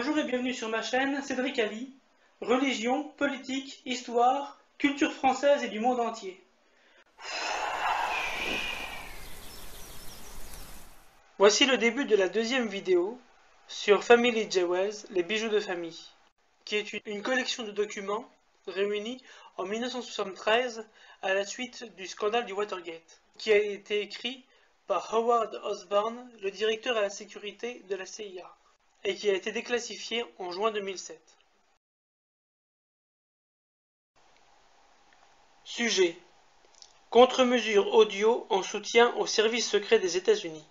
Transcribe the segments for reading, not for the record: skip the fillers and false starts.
Bonjour et bienvenue sur ma chaîne Cédric Ali, religion, politique, histoire, culture française et du monde entier. Voici le début de la deuxième vidéo sur Family Jewels, les bijoux de famille, qui est une collection de documents réunis en 1973 à la suite du scandale du Watergate, qui a été écrit par Howard Osborne, le directeur à la sécurité de la CIA, et qui a été déclassifié en juin 2007. Sujet: contre-mesures audio en soutien au service secret des États-Unis.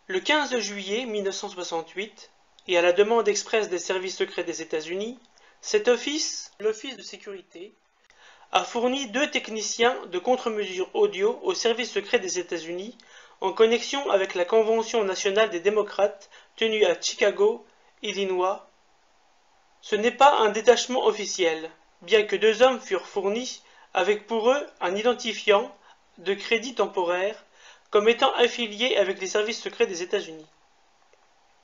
Le 15 juillet 1968, et à la demande expresse des services secrets des États-Unis, cet office, l'Office de sécurité, a fourni 2 techniciens de contre-mesures audio au service secret des États-Unis en connexion avec la Convention nationale des démocrates tenue à Chicago, Illinois. Ce n'est pas un détachement officiel, bien que 2 hommes furent fournis avec pour eux un identifiant de crédit temporaire comme étant affiliés avec les services secrets des États-Unis.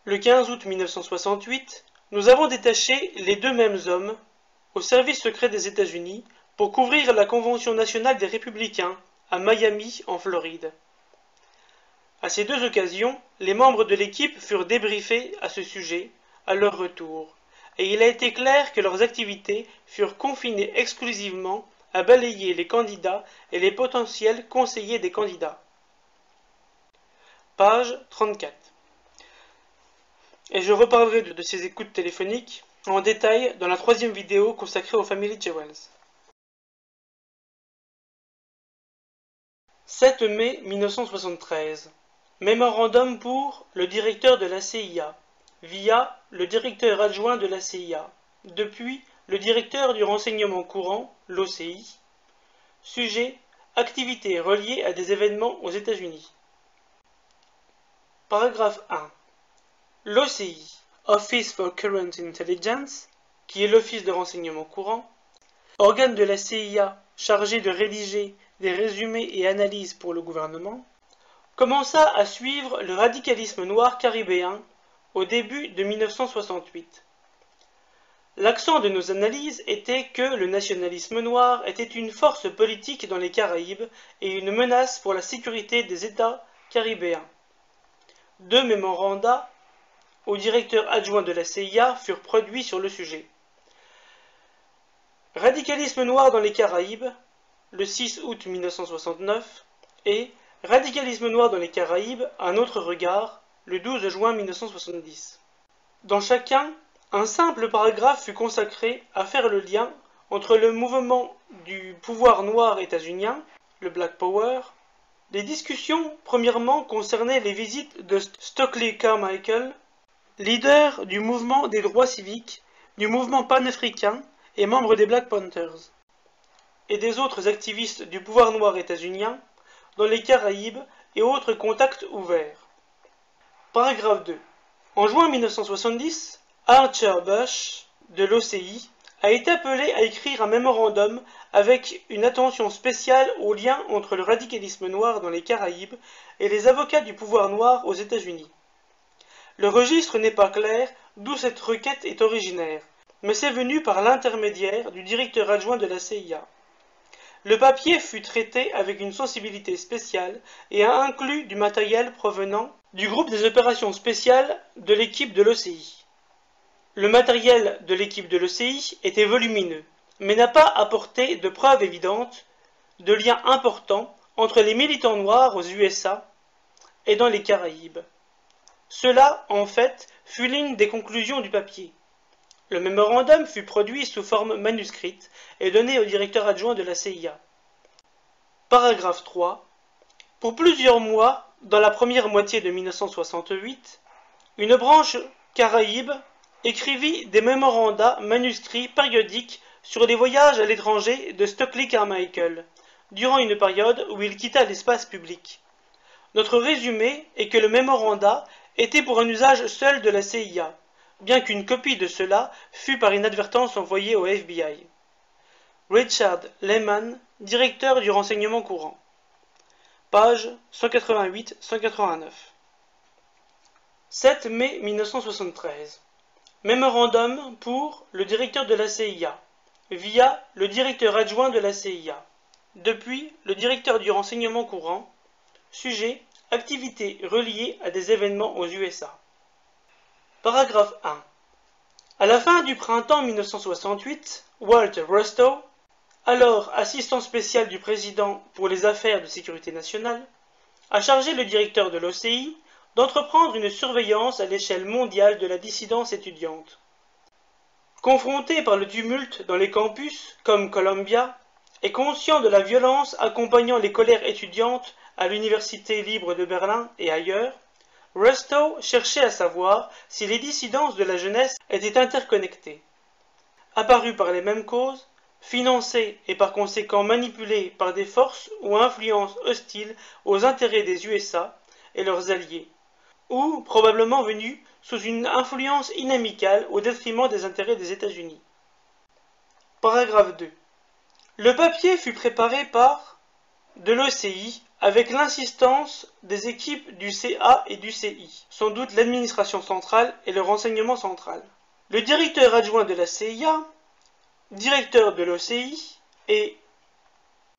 Le 15 août 1968, nous avons détaché les 2 mêmes hommes au service secret des États-Unis pour couvrir la Convention nationale des républicains à Miami, en Floride. À ces 2 occasions, les membres de l'équipe furent débriefés à ce sujet à leur retour, et il a été clair que leurs activités furent confinées exclusivement à balayer les candidats et les potentiels conseillers des candidats. Page 34. Et je reparlerai de ces écoutes téléphoniques en détail dans la 3e vidéo consacrée aux Family Jewels. 7 mai 1973. Mémorandum pour le directeur de la CIA, via le directeur adjoint de la CIA, depuis le directeur du renseignement courant, l'OCI. Sujet: activités reliées à des événements aux États-Unis. Paragraphe 1. L'OCI, Office for Current Intelligence, qui est l'Office de renseignement courant, organe de la CIA chargé de rédiger des résumés et analyses pour le gouvernement, commença à suivre le radicalisme noir caribéen au début de 1968. L'accent de nos analyses était que le nationalisme noir était une force politique dans les Caraïbes et une menace pour la sécurité des États caribéens. 2 mémoranda au directeur adjoint de la CIA furent produits sur le sujet. Radicalisme noir dans les Caraïbes, le 6 août 1969, et Radicalisme noir dans les Caraïbes, un autre regard, le 12 juin 1970. Dans chacun, un simple paragraphe fut consacré à faire le lien entre le mouvement du pouvoir noir états-unien, le Black Power. Les discussions, premièrement, concernaient les visites de Stokely Carmichael, leader du mouvement des droits civiques, du mouvement panafricain et membre des Black Panthers, et des autres activistes du pouvoir noir états-unien, dans les Caraïbes et autres contacts ouverts. Paragraphe 2. En juin 1970, Archer Bush, de l'OCI, a été appelé à écrire un mémorandum avec une attention spéciale au lien entre le radicalisme noir dans les Caraïbes et les avocats du pouvoir noir aux États-Unis. Le registre n'est pas clair d'où cette requête est originaire, mais c'est venu par l'intermédiaire du directeur adjoint de la CIA. Le papier fut traité avec une sensibilité spéciale et a inclus du matériel provenant du groupe des opérations spéciales de l'équipe de l'OCI. Le matériel de l'équipe de l'OCI était volumineux, mais n'a pas apporté de preuves évidentes de liens importants entre les militants noirs aux USA et dans les Caraïbes. Cela, en fait, fut l'une des conclusions du papier. Le mémorandum fut produit sous forme manuscrite et donné au directeur adjoint de la CIA. Paragraphe 3. Pour plusieurs mois, dans la première moitié de 1968, une branche Caraïbe écrivit des mémorandas manuscrits périodiques sur les voyages à l'étranger de Stokely Carmichael, durant une période où il quitta l'espace public. Notre résumé est que le mémoranda était pour un usage seul de la CIA, bien qu'une copie de cela fût par inadvertance envoyée au FBI. Richard Lehman, directeur du renseignement courant. Page 188-189. 7 mai 1973. Mémorandum pour le directeur de la CIA, via le directeur adjoint de la CIA. Depuis, le directeur du renseignement courant. Sujet, activités reliées à des événements aux USA. Paragraphe 1. À la fin du printemps 1968, Walter Rostow, alors assistant spécial du président pour les affaires de sécurité nationale, a chargé le directeur de l'OCI d'entreprendre une surveillance à l'échelle mondiale de la dissidence étudiante. Confronté par le tumulte dans les campus, comme Columbia, et conscient de la violence accompagnant les colères étudiantes à l'Université libre de Berlin et ailleurs, Rostow cherchait à savoir si les dissidences de la jeunesse étaient interconnectées. Apparues par les mêmes causes, financées et par conséquent manipulées par des forces ou influences hostiles aux intérêts des USA et leurs alliés, ou probablement venues sous une influence inamicale au détriment des intérêts des États-Unis. Paragraphe 2. Le papier fut préparé par de l'OCI avec l'insistance des équipes du CA et du CI, sans doute l'administration centrale et le renseignement central. Le directeur adjoint de la CIA, directeur de l'OCI, et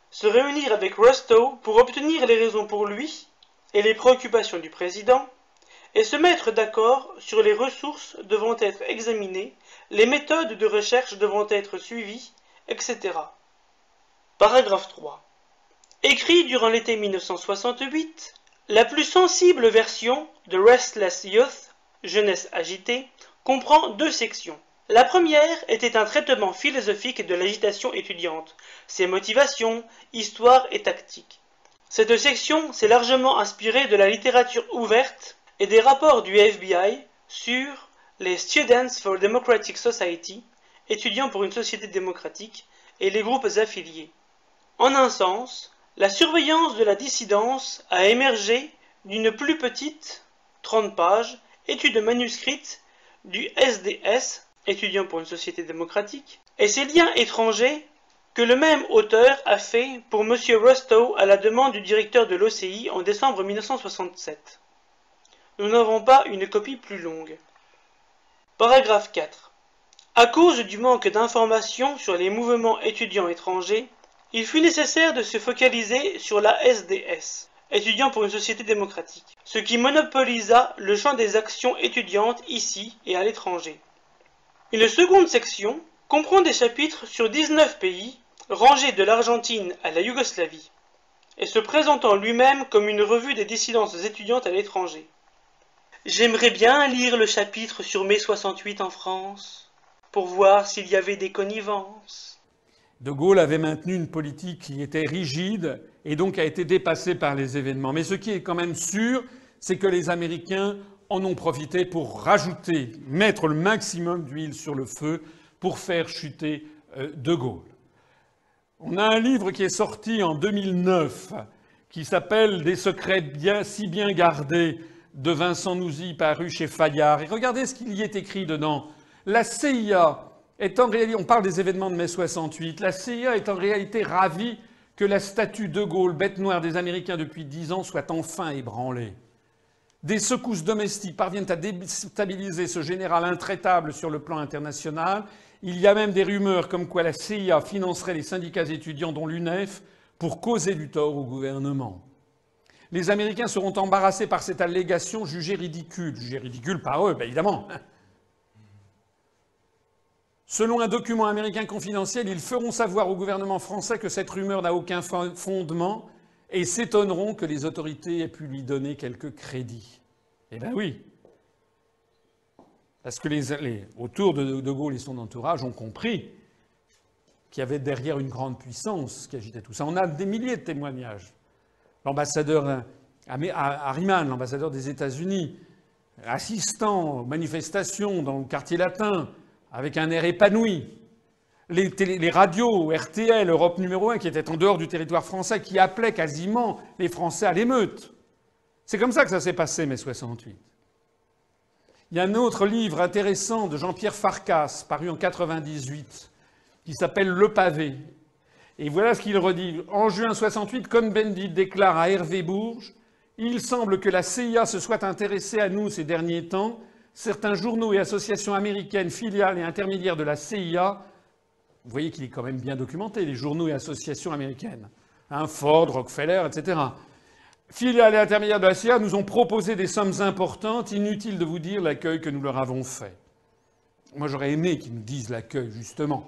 se réunir avec Rostow pour obtenir les raisons pour lui et les préoccupations du président, et se mettre d'accord sur les ressources devant être examinées, les méthodes de recherche devant être suivies, etc. Paragraphe 3. Écrit durant l'été 1968, la plus sensible version de Restless Youth, Jeunesse agitée, comprend 2 sections. La première était un traitement philosophique de l'agitation étudiante, ses motivations, histoire et tactique. Cette section s'est largement inspirée de la littérature ouverte et des rapports du FBI sur les Students for Democratic Society, étudiants pour une société démocratique, et les groupes affiliés. En un sens, la surveillance de la dissidence a émergé d'une plus petite, 30 pages, étude manuscrite du SDS, étudiant pour une société démocratique, et ses liens étrangers que le même auteur a fait pour M. Rostow à la demande du directeur de l'OCI en décembre 1967. Nous n'avons pas une copie plus longue. Paragraphe 4. À cause du manque d'informations sur les mouvements étudiants étrangers, il fut nécessaire de se focaliser sur la SDS, étudiants pour une société démocratique, ce qui monopolisa le champ des actions étudiantes ici et à l'étranger. Une seconde section comprend des chapitres sur 19 pays, rangés de l'Argentine à la Yougoslavie, et se présentant lui-même comme une revue des dissidences étudiantes à l'étranger. J'aimerais bien lire le chapitre sur mai 68 en France, pour voir s'il y avait des connivences. De Gaulle avait maintenu une politique qui était rigide et donc a été dépassée par les événements. Mais ce qui est quand même sûr, c'est que les Américains en ont profité pour rajouter, mettre le maximum d'huile sur le feu pour faire chuter De Gaulle. On a un livre qui est sorti en 2009 qui s'appelle « Des secrets si bien gardés » de Vincent Nouzy, paru chez Fayard. Et regardez ce qu'il y est écrit dedans. La CIA est en réalité, on parle des événements de mai 68, la CIA est en réalité ravie que la statue de Gaulle, bête noire des Américains depuis 10 ans, soit enfin ébranlée. Des secousses domestiques parviennent à déstabiliser ce général intraitable sur le plan international. Il y a même des rumeurs comme quoi la CIA financerait les syndicats étudiants, dont l'UNEF, pour causer du tort au gouvernement. Les Américains seront embarrassés par cette allégation jugée ridicule par eux, évidemment. Selon un document américain confidentiel, ils feront savoir au gouvernement français que cette rumeur n'a aucun fondement et s'étonneront que les autorités aient pu lui donner quelque crédit. Eh bien oui. Parce que autour de Gaulle et son entourage ont compris qu'il y avait derrière une grande puissance qui agitait tout ça. On a des milliers de témoignages. L'ambassadeur Harriman, l'ambassadeur des États-Unis, assistant aux manifestations dans le quartier latin, avec un air épanoui. Les radios, RTL, Europe numéro 1, qui étaient en dehors du territoire français, qui appelaient quasiment les Français à l'émeute. C'est comme ça que ça s'est passé, mai 68. Il y a un autre livre intéressant de Jean-Pierre Farkas, paru en 98, qui s'appelle Le Pavé. Et voilà ce qu'il redit. En juin 68, Cohn-Bendit déclare à Hervé Bourges « Il semble que la CIA se soit intéressée à nous ces derniers temps. Certains journaux et associations américaines, filiales et intermédiaires de la CIA, vous voyez qu'il est quand même bien documenté, les journaux et associations américaines, hein, Ford, Rockefeller, etc. Filiales et intermédiaires de la CIA nous ont proposé des sommes importantes. Inutile de vous dire l'accueil que nous leur avons fait. Moi, j'aurais aimé qu'ils nous disent l'accueil, justement,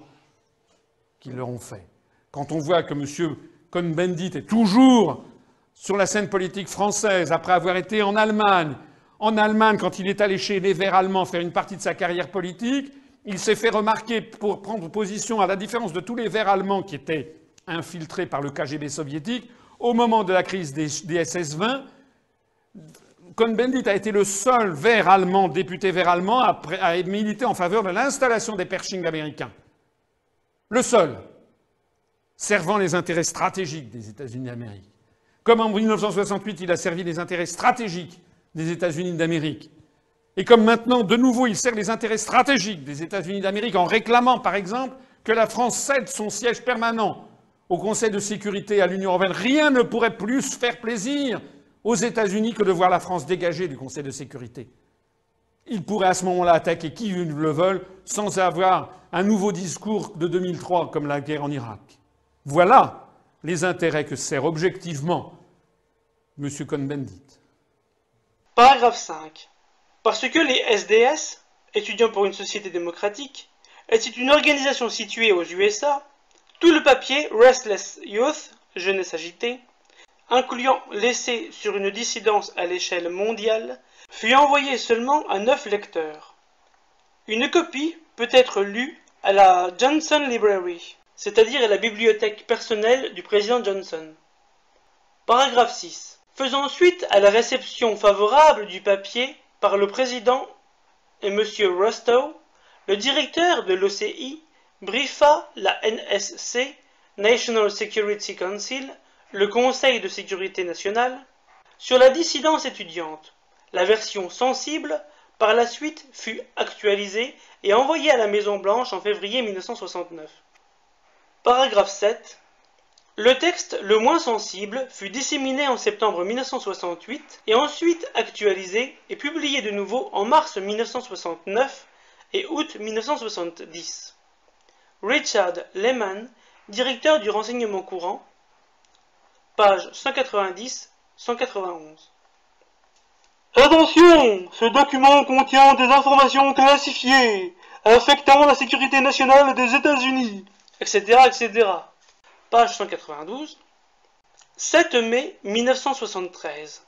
qu'ils leur ont fait. Quand on voit que M. Cohn-Bendit est toujours sur la scène politique française, après avoir été en Allemagne, quand il est allé chez les Verts allemands faire une partie de sa carrière politique, il s'est fait remarquer pour prendre position, à la différence de tous les Verts allemands qui étaient infiltrés par le KGB soviétique, au moment de la crise des SS-20, Cohn-Bendit a été le seul Vert allemand, député Vert allemand, à militer en faveur de l'installation des Pershing américains. Le seul, servant les intérêts stratégiques des États-Unis d'Amérique. Comme en 1968, il a servi les intérêts stratégiques des États-Unis d'Amérique. Et comme maintenant, de nouveau, il sert les intérêts stratégiques des États-Unis d'Amérique en réclamant, par exemple, que la France cède son siège permanent au Conseil de sécurité à l'Union européenne. Rien ne pourrait plus faire plaisir aux États-Unis que de voir la France dégagée du Conseil de sécurité. Ils pourraient à ce moment-là attaquer qui le veulent sans avoir un nouveau discours de 2003 comme la guerre en Irak. Voilà les intérêts que sert objectivement M. Cohn-Bendit. Paragraphe 5. Parce que les SDS, étudiants pour une société démocratique, est une organisation située aux USA, tout le papier Restless Youth, jeunesse agitée, incluant l'essai sur une dissidence à l'échelle mondiale, fut envoyé seulement à 9 lecteurs. Une copie peut être lue à la Johnson Library, c'est-à-dire à la bibliothèque personnelle du président Johnson. Paragraphe 6. Faisant suite à la réception favorable du papier par le président et M. Rostow, le directeur de l'OCI briefa la NSC, National Security Council, le Conseil de sécurité nationale, sur la dissidence étudiante. La version sensible, par la suite, fut actualisée et envoyée à la Maison-Blanche en février 1969. Paragraphe 7. Le texte le moins sensible fut disséminé en septembre 1968 et ensuite actualisé et publié de nouveau en mars 1969 et août 1970. Richard Lehman, directeur du renseignement courant, page 190-191. Attention, ce document contient des informations classifiées affectant la sécurité nationale des États-Unis, etc., etc. Page 192. 7 mai 1973.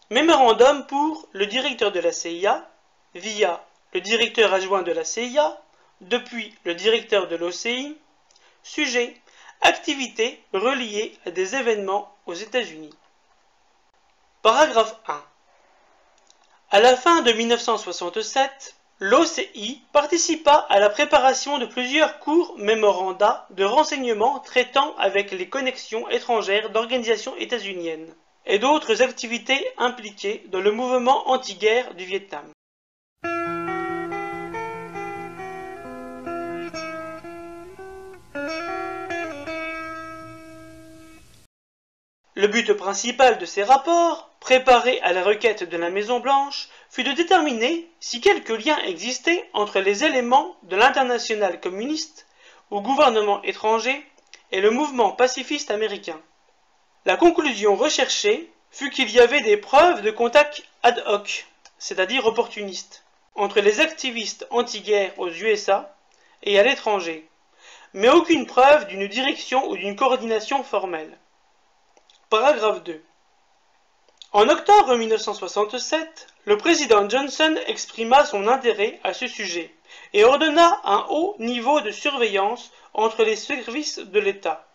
Mémorandum pour le directeur de la CIA, via le directeur adjoint de la CIA, depuis le directeur de l'OCI, sujet, activités reliées à des événements aux États-Unis. Paragraphe 1. À la fin de 1967, l'OCI participa à la préparation de plusieurs courts mémoranda de renseignements traitant avec les connexions étrangères d'organisations états-uniennes et d'autres activités impliquées dans le mouvement anti-guerre du Vietnam. Le but principal de ces rapports, préparés à la requête de la Maison-Blanche, fut de déterminer si quelques liens existaient entre les éléments de l'internationale communiste, ou gouvernement étranger, et le mouvement pacifiste américain. La conclusion recherchée fut qu'il y avait des preuves de contact ad hoc, c'est-à-dire opportunistes, entre les activistes anti-guerre aux USA et à l'étranger, mais aucune preuve d'une direction ou d'une coordination formelle. Paragraphe 2. En octobre 1967, le président Johnson exprima son intérêt à ce sujet et ordonna un haut niveau de surveillance entre les services de l'État.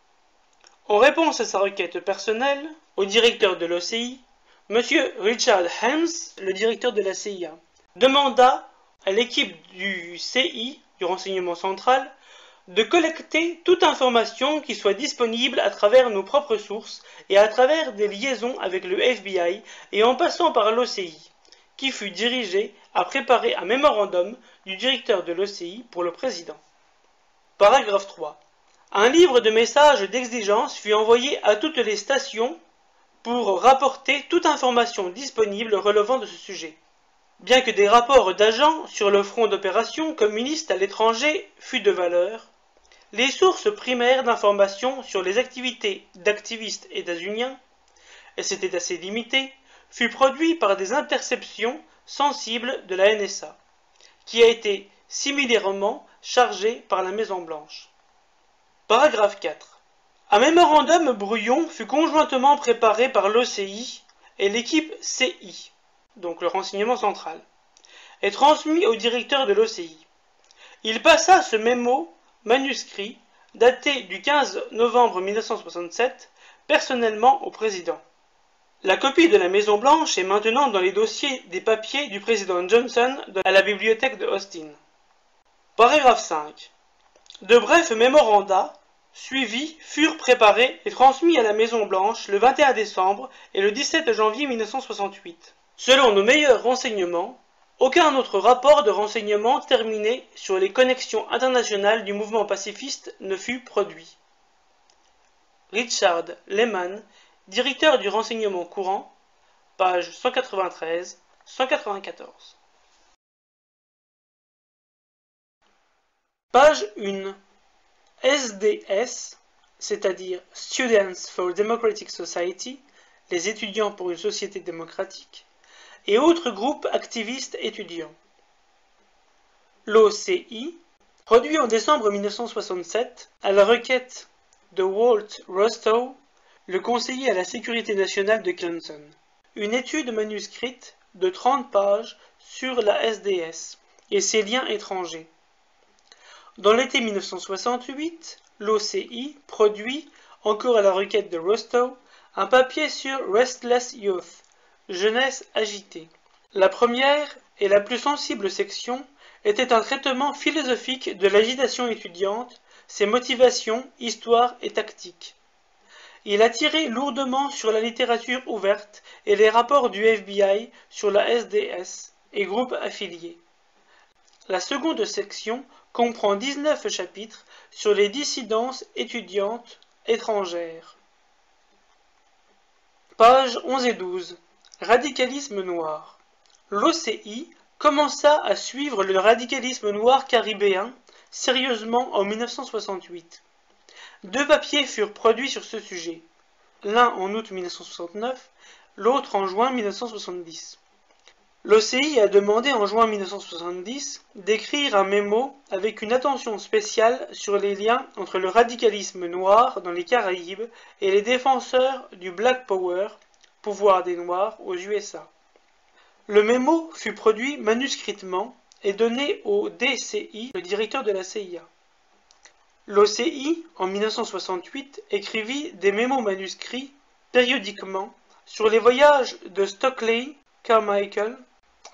En réponse à sa requête personnelle, au directeur de l'OCI, M. Richard Helms, le directeur de la CIA, demanda à l'équipe du CI, du renseignement central, de collecter toute information qui soit disponible à travers nos propres sources et à travers des liaisons avec le FBI et en passant par l'OCI, qui fut dirigé à préparer un mémorandum du directeur de l'OCI pour le président. Paragraphe 3. Un livre de messages d'exigence fut envoyé à toutes les stations pour rapporter toute information disponible relevant de ce sujet. Bien que des rapports d'agents sur le front d'opérations communistes à l'étranger fussent de valeur, les sources primaires d'informations sur les activités d'activistes états-uniens, et c'était assez limité, fut produit par des interceptions sensibles de la NSA, qui a été similairement chargée par la Maison-Blanche. Paragraphe 4. Un mémorandum brouillon fut conjointement préparé par l'OCI et l'équipe CI, donc le renseignement central, et transmis au directeur de l'OCI. Il passa ce mémo manuscrit, daté du 15 novembre 1967, personnellement au président. La copie de la Maison-Blanche est maintenant dans les dossiers des papiers du président Johnson à la bibliothèque de Austin. Paragraphe 5. De brefs mémoranda suivis furent préparés et transmis à la Maison-Blanche le 21 décembre et le 17 janvier 1968. Selon nos meilleurs renseignements, aucun autre rapport de renseignement terminé sur les connexions internationales du mouvement pacifiste ne fut produit. Richard Lehman, directeur du renseignement courant, page 193-194. Page 1. SDS, c'est-à-dire Students for Democratic Society, les étudiants pour une société démocratique, et autres groupes activistes étudiants. L'OCI, produit en décembre 1967 à la requête de Walt Rostow, le conseiller à la sécurité nationale de Clinton. Une étude manuscrite de 30 pages sur la SDS et ses liens étrangers. Dans l'été 1968, l'OCI produit, encore à la requête de Rostow, un papier sur Restless Youth, jeunesse agitée. La première et la plus sensible section était un traitement philosophique de l'agitation étudiante, ses motivations, histoire et tactique. Il a tiré lourdement sur la littérature ouverte et les rapports du FBI sur la SDS et groupes affiliés. La seconde section comprend 19 chapitres sur les dissidences étudiantes étrangères. Pages 11 et 12. Radicalisme noir. L'OCI commença à suivre le radicalisme noir caribéen sérieusement en 1968. Deux papiers furent produits sur ce sujet, l'un en août 1969, l'autre en juin 1970. L'OCI a demandé en juin 1970 d'écrire un mémo avec une attention spéciale sur les liens entre le radicalisme noir dans les Caraïbes et les défenseurs du Black Power, pouvoir des Noirs, aux USA. Le mémo fut produit manuscritement et donné au DCI, le directeur de la CIA. L'OCI, en 1968, écrivit des mémos manuscrits périodiquement sur les voyages de Stokely Carmichael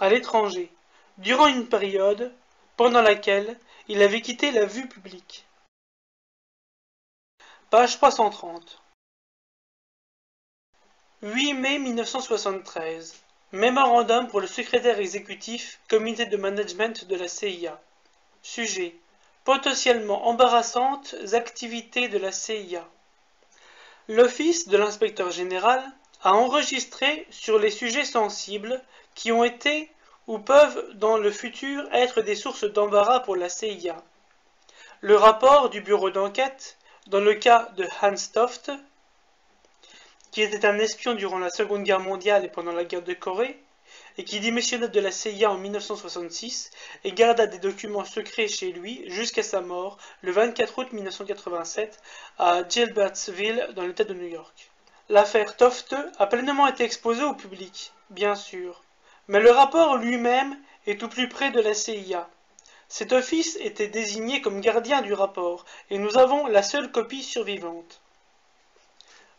à l'étranger, durant une période pendant laquelle il avait quitté la vue publique. Page 330. 8 mai 1973. Mémorandum pour le secrétaire exécutif, comité de management de la CIA. Sujet: potentiellement embarrassantes activités de la CIA. L'Office de l'inspecteur général a enregistré sur les sujets sensibles qui ont été ou peuvent dans le futur être des sources d'embarras pour la CIA. Le rapport du bureau d'enquête, dans le cas de Hans Toft, qui était un espion durant la Seconde Guerre mondiale et pendant la guerre de Corée, et qui démissionna de la CIA en 1966 et garda des documents secrets chez lui jusqu'à sa mort le 24 août 1987 à Gilbertsville dans l'État de New York. L'affaire Toft a pleinement été exposée au public, bien sûr, mais le rapport lui-même est tout plus près de la CIA. Cet office était désigné comme gardien du rapport, et nous avons la seule copie survivante.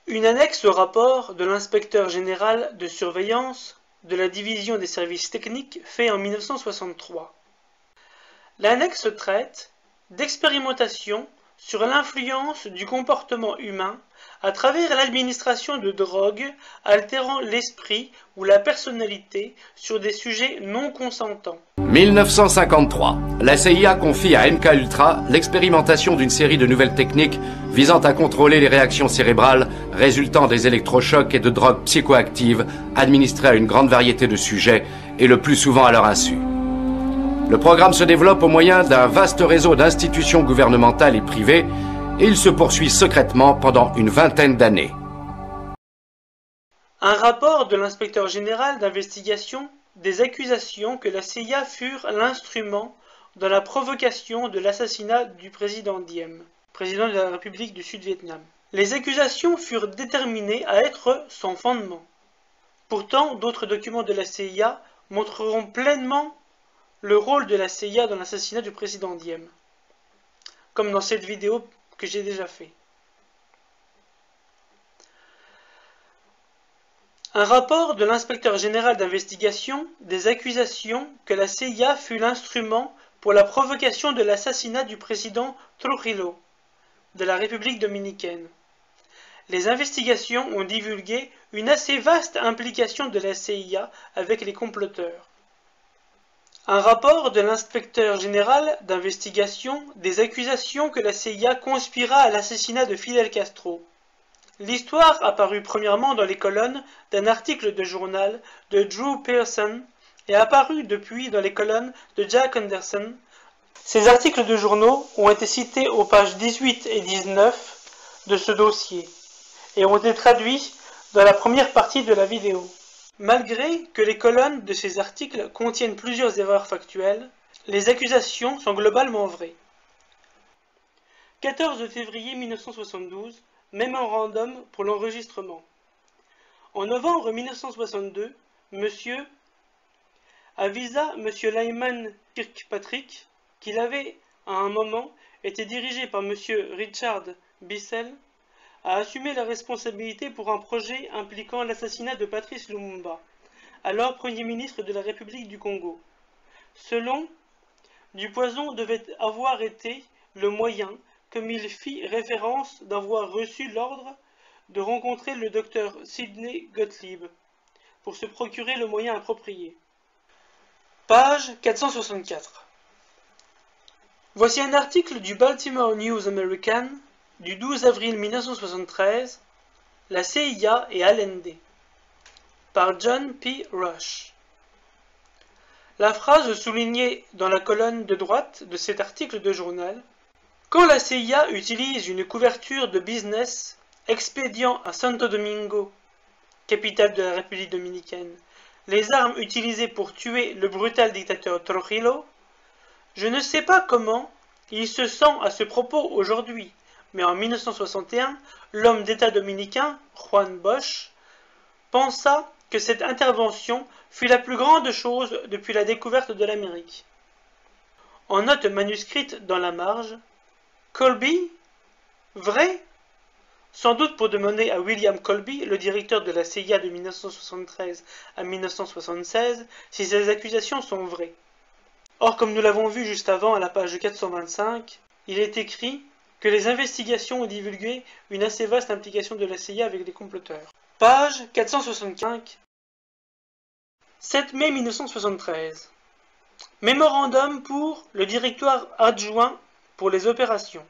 Une annexe au rapport de l'inspecteur général de surveillance de la division des services techniques fait en 1963. L'annexe traite d'expérimentation sur l'influence du comportement humain à travers l'administration de drogues altérant l'esprit ou la personnalité sur des sujets non consentants. 1953. La CIA confie à MK Ultra l'expérimentation d'une série de nouvelles techniques visant à contrôler les réactions cérébrales résultant des électrochocs et de drogues psychoactives administrées à une grande variété de sujets et le plus souvent à leur insu. Le programme se développe au moyen d'un vaste réseau d'institutions gouvernementales et privées et il se poursuit secrètement pendant une vingtaine d'années. Un rapport de l'inspecteur général d'investigation des accusations que la CIA furent l'instrument dans la provocation de l'assassinat du président Diem, président de la République du Sud-Vietnam. Les accusations furent déterminées à être sans fondement. Pourtant, d'autres documents de la CIA montreront pleinement le rôle de la CIA dans l'assassinat du président Diem, comme dans cette vidéo que j'ai déjà fait. Un rapport de l'inspecteur général d'investigation des accusations que la CIA fut l'instrument pour la provocation de l'assassinat du président Trujillo de la République dominicaine. Les investigations ont divulgué une assez vaste implication de la CIA avec les comploteurs. Un rapport de l'inspecteur général d'investigation des accusations que la CIA conspira à l'assassinat de Fidel Castro. L'histoire apparut premièrement dans les colonnes d'un article de journal de Drew Pearson et apparut depuis dans les colonnes de Jack Anderson. Ces articles de journaux ont été cités aux pages 18 et 19 de ce dossier et ont été traduits dans la première partie de la vidéo. Malgré que les colonnes de ces articles contiennent plusieurs erreurs factuelles, les accusations sont globalement vraies. 14 février 1972, mémorandum pour l'enregistrement. En novembre 1962, Monsieur avisa M. Lyman Kirkpatrick qu'il avait, à un moment, été dirigé par M. Richard Bissell à assumer la responsabilité pour un projet impliquant l'assassinat de Patrice Lumumba, alors Premier ministre de la République du Congo. Selon, du poison devait avoir été le moyen, comme il fit référence d'avoir reçu l'ordre de rencontrer le docteur Sidney Gottlieb pour se procurer le moyen approprié. Page 464. Voici un article du Baltimore News American du 12 avril 1973, La CIA et Allende, par John P. Rush. La phrase soulignée dans la colonne de droite de cet article de journal: quand la CIA utilise une couverture de business expédiant à Santo Domingo, capitale de la République dominicaine, les armes utilisées pour tuer le brutal dictateur Trujillo, je ne sais pas comment il se sent à ce propos aujourd'hui, mais en 1961, l'homme d'État dominicain, Juan Bosch, pensa que cette intervention fut la plus grande chose depuis la découverte de l'Amérique. En note manuscrite dans la marge, Colby? Vrai? Sans doute pour demander à William Colby, le directeur de la CIA de 1973 à 1976, si ces accusations sont vraies. Or, comme nous l'avons vu juste avant à la page 425, il est écrit que les investigations ont divulgué une assez vaste implication de la CIA avec les comploteurs. Page 465. 7 mai 1973. Mémorandum pour le directoire adjoint pour les opérations.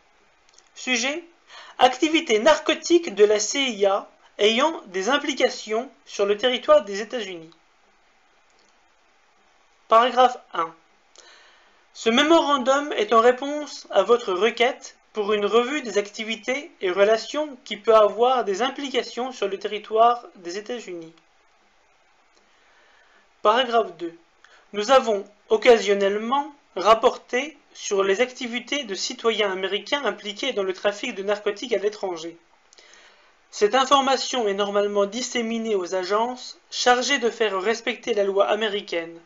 Sujet: activités narcotiques de la CIA ayant des implications sur le territoire des États-Unis. Paragraphe 1. Ce mémorandum est en réponse à votre requête pour une revue des activités et relations qui peut avoir des implications sur le territoire des États-Unis. Paragraphe 2. Nous avons occasionnellement rapporté sur les activités de citoyens américains impliqués dans le trafic de narcotiques à l'étranger. Cette information est normalement disséminée aux agences chargées de faire respecter la loi américaine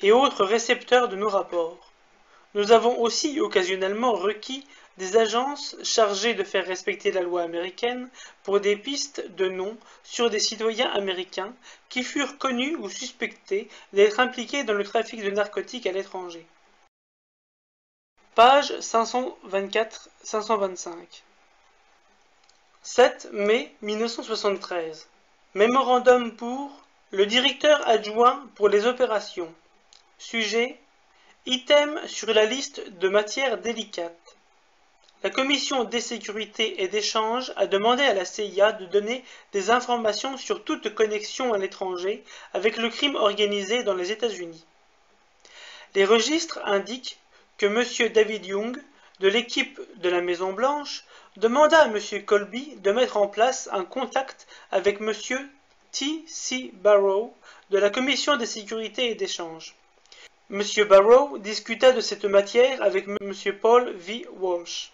et autres récepteurs de nos rapports. Nous avons aussi occasionnellement requis des agences chargées de faire respecter la loi américaine pour des pistes de noms sur des citoyens américains qui furent connus ou suspectés d'être impliqués dans le trafic de narcotiques à l'étranger. Page 524-525. 7 mai 1973. Mémorandum pour le directeur adjoint pour les opérations. Sujet: item sur la liste de matières délicates. La commission des sécurités et d'échange a demandé à la CIA de donner des informations sur toute connexion à l'étranger avec le crime organisé dans les États-Unis. Les registres indiquent que M. David Young, de l'équipe de la Maison-Blanche, demanda à M. Colby de mettre en place un contact avec M. T.C. Barrow de la Commission des sécurités et d'échange. M. Barrow discuta de cette matière avec M. Paul V. Walsh,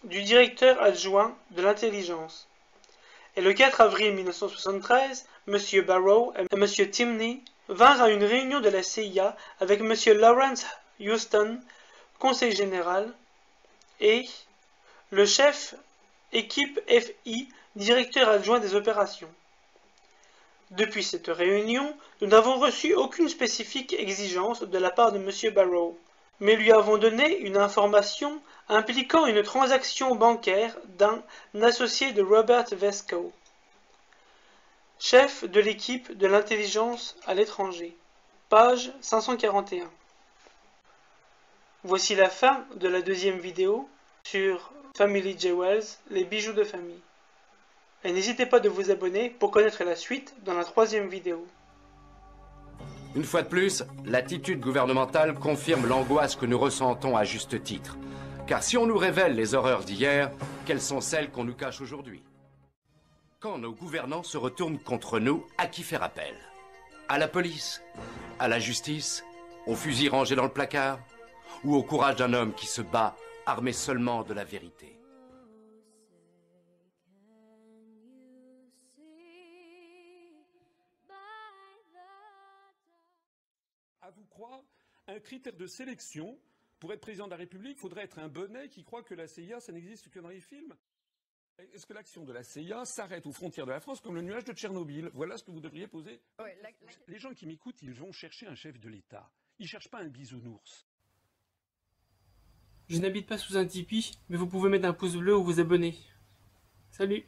du directeur adjoint de l'intelligence. Et le 4 avril 1973, M. Barrow et M. Timney vinrent à une réunion de la CIA avec M. Lawrence Houston, conseiller général, et le chef équipe FI, directeur adjoint des opérations. Depuis cette réunion, nous n'avons reçu aucune spécifique exigence de la part de M. Barrow, mais lui avons donné une information impliquant une transaction bancaire d'un associé de Robert Vesco, chef de l'équipe de l'intelligence à l'étranger. Page 541. Voici la fin de la deuxième vidéo sur Family Jewels, les bijoux de famille. Et n'hésitez pas de vous abonner pour connaître la suite dans la troisième vidéo. Une fois de plus, l'attitude gouvernementale confirme l'angoisse que nous ressentons à juste titre. Car si on nous révèle les horreurs d'hier, quelles sont celles qu'on nous cache aujourd'hui? Quand nos gouvernants se retournent contre nous, à qui faire appel? À la police? À la justice? Au fusil rangé dans le placard? Ou au courage d'un homme qui se bat, armé seulement de la vérité? À vous croire, un critère de sélection pour être président de la République, il faudrait être un bonnet qui croit que la CIA, ça n'existe que dans les films. Est-ce que l'action de la CIA s'arrête aux frontières de la France comme le nuage de Tchernobyl? Voilà ce que vous devriez poser. Ouais, les gens qui m'écoutent, ils vont chercher un chef de l'État. Ils ne cherchent pas un bisounours. Je n'habite pas sous un tipi, mais vous pouvez mettre un pouce bleu ou vous abonner. Salut!